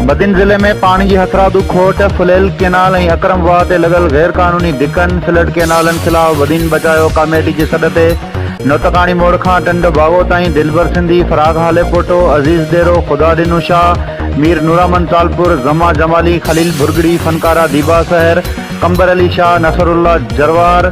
बदिन ज़िले में पानी की हथरादू खोट, फुलेल केनाल ऐं अकरम वाह ते लगल गैर कानूनी धिकन, फ्लड केनालन खिलाफ बदिन बचायो कमेटी जी सॾ ते नौतकानी मोड़ खां टंड बागो ताईं दिलबर सिंधी, फराग हाले पोटो, अज़ीज़ डेरो, खुदादिनु शाह, मीर नूरामन तालपुर, ज़मा जमाली, खलील भुरगड़ी, फनकारा दीबा सहर, कंबर अली शाह, नसरुल्ला जरवार,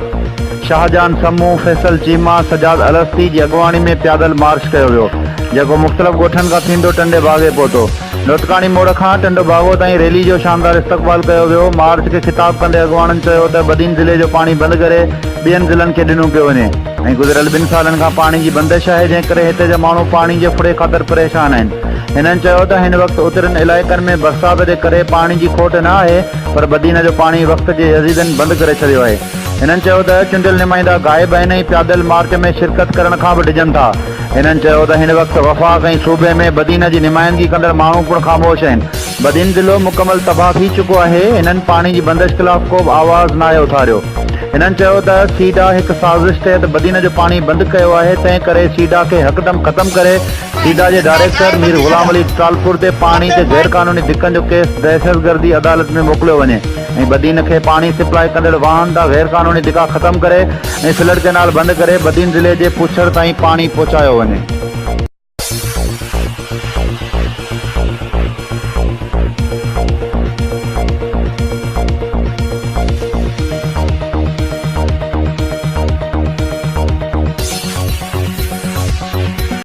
शाहजहान समूह, फैसल चीमा, सजाद अलस्ती जी अॻवानी में प्यादल मार्च कयो वियो, जेको मुख़्तलिफ़ ॻोठनि खां थींदो टंडे बागे पहुतो। नौतकानी मोड़ खां टंडो बागो ताईं रैली जो शानदार इस्तक़बाल कयो वियो। मार्च खे ख़िताब कंदे अॻवाननि चयो त बदिन ज़िले जो पाणी बंदि करे ॿियनि ज़िलनि खे ॾिनो पियो वञे ऐं गुज़िरियल 2 सालनि खां पाणी जी बंदिश आहे, जंहिं करे हिते जा माण्हू पाणी जे फुड़े ख़ातिर परेशान आहिनि। हिननि चयो त हिन वक़्तु उतरनि इलाइक़नि में बरसाति जे करे पाणी जी खोट न आहे, पर बदीन जो पाणी वक़्त जे अज़ीज़नि बंदि करे छॾियो आहे। हिननि चयो त चूंडियल नुमाइंदा गाइब आहिनि ऐं प्यादल मार्च में शिरकत करण खां बि डिॼनि था। हिननि चयो त हिन वक़्तु वफ़ाक़ ऐं सूबे में बदीन जी नुमाइंदगी कंदड़ माण्हू पिणु ख़ामोश आहिनि। बदीन ज़िलो मुकमल तबाह थी चुको आहे। हिननि पाणी जी बंदिश ख़िलाफ़ को बि आवाज़ न आहे उथारियो। हिननि चयो त सीडा हिकु साज़िश तहत बदीन जो पाणी बंदि कयो आहे, तंहिं करे सीडा खे हिकदमि ख़तमु करे सीडा जे डायरेक्टर मीर ग़ुलाम अली तालपुर ते पाणी ते गैर कानूनी धिकनि जो केस दहशतगर्दी अदालत में मोकिलियो वञे ऐं बदीन खे पाणी सप्लाई कंदड़ वाहन तां गैर कानूनी धिका ख़तमु करे ऐं फ्लड केनाल बंदि करे बदीन ज़िले जे पुछड़ ताईं पाणी पहुचायो वञे।